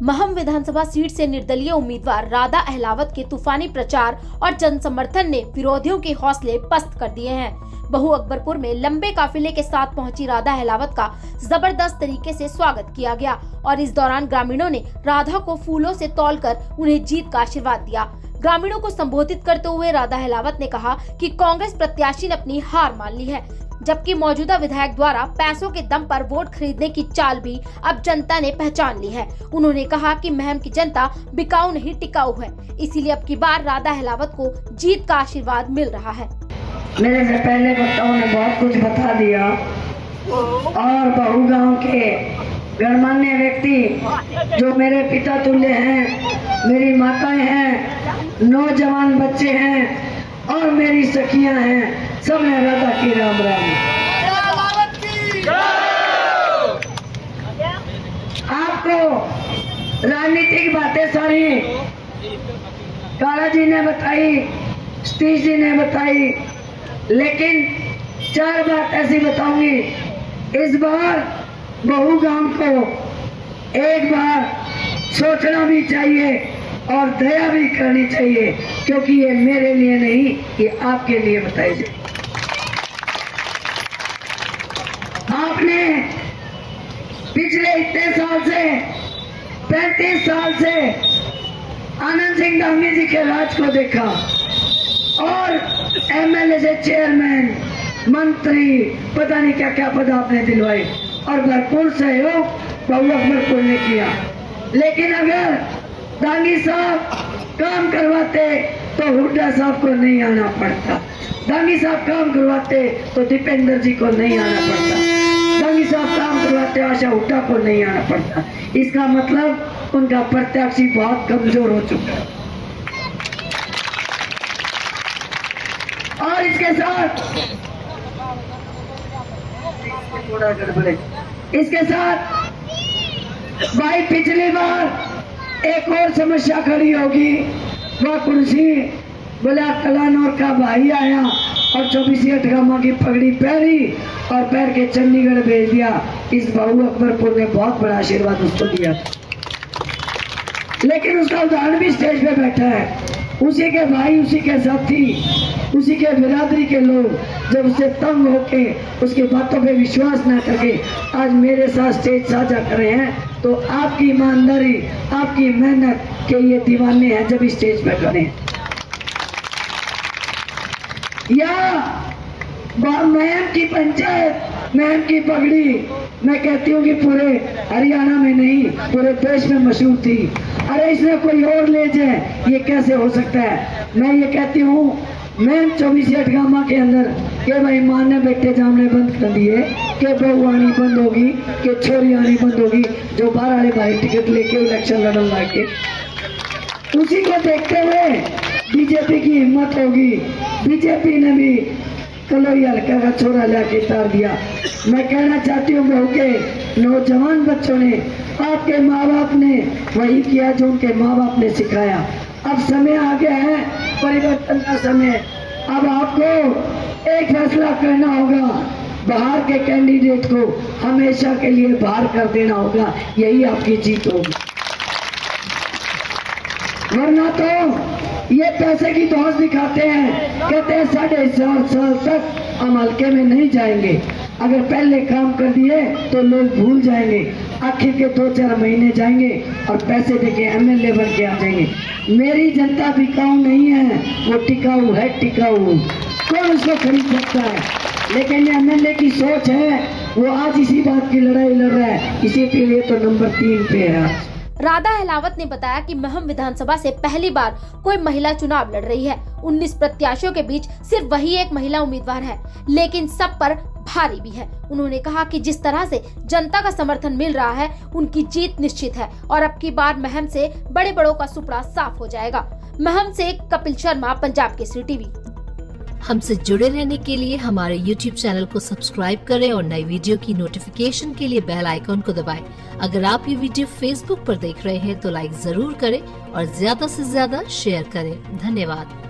महम विधानसभा seat से निर्दलीय उम्मीदवार राधा अहलावत के तूफानी प्रचार और जन समर्थन ने विरोधियों के हौसले पस्त कर दिए हैं। बहु अकबरपुर में लंबे काफिले के साथ पहुंची राधा अहलावत का जबरदस्त तरीके से स्वागत किया गया और इस दौरान ग्रामीणों ने राधा को फूलों से तौलकर उन्हें जीत का आशीर्वाद दिया। ग्रामीणों को संबोधित करते हुए राधा अहलावत ने कहा कि कांग्रेस प्रत्याशी ने अपनी हार मान ली है, जबकि मौजूदा विधायक द्वारा पैसों के दम पर वोट खरीदने की चाल भी अब जनता ने पहचान ली है। उन्होंने कहा कि महम की जनता बिकाऊ नहीं टिकाऊ है, इसीलिए अब की बार राधा अहलावत को जीत का आशीर्वाद मिल रहा है। मेरे से पहले वक्ताओं ने बहुत कुछ बता दिया और बहु गांव के गणमान्य व्यक्ति जो मेरे पिता तुल्य हैं, मेरी माताएं हैं, नौजवान बच्चे हैं और मेरी सखियां हैं, सब है राधा की राम राम। आपको राजनीतिक बातें सारी काला जी ने बताई, सतीश जी ने बताई, लेकिन 4 बात ऐसी बताऊंगी। इस बार बहु गांव को एक बार सोचना भी चाहिए और दया भी करनी चाहिए, क्योंकि ये मेरे लिए नहीं, ये आपके लिए बताई जाए। आपने पिछले इतने साल से 35 साल से आनंद सिंह दामी जी के राज को देखा और एमएलए से चेयरमैन, मंत्री, पता नहीं क्या क्या पद आपने दिलवाए और भरपूर सहयोग बहु अकबरपुर ने किया। लेकिन अगर दांगी साहब काम करवाते तो हुड्डा साहब को नहीं आना पड़ता, दांगी साहब काम करवाते तो दीपेंद्र जी को नहीं आना पड़ता, दांगी साहब काम करवाते आशा हुड्डा को नहीं आना पड़ता। इसका मतलब उनका प्रत्याशी बहुत कमजोर हो चुका है। और इसके साथ भाई पिछली बार एक और समस्या खड़ी होगी, वह कुर्सी बोला कलानौर का भाई आया और 24 अठगामा की पगड़ी पहनी और पैर के चंडीगढ़ भेज दिया। इस बहु अकबरपुर ने बहुत बड़ा आशीर्वाद उसको दिया, लेकिन उसका उदाहरण भी स्टेज पे बैठा है। उसी के भाई, उसी के साथी, उसी के बिरादरी के लोग जब उसे तंग होके उसकी बातों पे विश्वास न करके आज मेरे साथ स्टेज साझा कर रहे हैं, तो आपकी ईमानदारी, आपकी मेहनत के ये दीवाने हैं जब स्टेज पे खड़े हैं। या महम की पंचायत, महम की पगड़ी, मैं कहती हूँ कि पूरे हरियाणा में नहीं पूरे देश में मशहूर थी। अरे इसमें कोई और ले जाए, ये कैसे हो सकता है? मैं ये कहती हूँ मैं 24 अठगामा के अंदर के भाई माँ ने बेटे जामने बंद कर दिए, के बहू आनी बंद होगी, के छोरी आनी बंद होगी, जो बाहर वाले भाई टिकट लेके इलेक्शन लड़न लाके। उसी को देखते हुए बीजेपी की हिम्मत होगी, बीजेपी ने भी कलोई हल्का का छोरा लाके तार दिया। मैं कहना चाहती हूँ बहू के नौजवान बच्चों ने, आपके माँ बाप ने वही किया जो उनके माँ बाप ने सिखाया। अब समय आ गया है परिवर्तन का समय। अब आपको एक फैसला करना होगा, बाहर के कैंडिडेट को हमेशा के लिए बाहर कर देना होगा, यही आपकी जीत होगी। वरना तो ये पैसे की धौंस दिखाते हैं, कहते हैं 4.5 साल तक हम हल्के में नहीं जाएंगे। अगर पहले काम कर दिए तो लोग भूल जाएंगे, आखिर के 2-4 महीने जाएंगे और पैसे देके एमएलए बन के आ जाएंगे। मेरी जनता बिकाऊ नहीं है, वो टिकाऊ है, टिकाऊ। कौन उसको खरीद सकता है? लेकिन ये एमएलए की सोच है, वो आज इसी बात की लड़ाई लड़ रहा है, इसी के लिए तो नंबर 3 पे है। राधा अहलावत ने बताया कि महम विधानसभा से पहली बार कोई महिला चुनाव लड़ रही है। 19 प्रत्याशियों के बीच सिर्फ वही एक महिला उम्मीदवार है, लेकिन सब पर भारी भी है। उन्होंने कहा कि जिस तरह से जनता का समर्थन मिल रहा है, उनकी जीत निश्चित है और अब की बार महम से बड़े बड़ों का सुपड़ा साफ हो जाएगा। महम से कपिल शर्मा, पंजाब केसरी टीवी। हमसे जुड़े रहने के लिए हमारे YouTube चैनल को सब्सक्राइब करें और नई वीडियो की नोटिफिकेशन के लिए बेल आइकॉन को दबाएं। अगर आप ये वीडियो Facebook पर देख रहे हैं तो लाइक जरूर करें और ज्यादा से ज्यादा शेयर करें। धन्यवाद।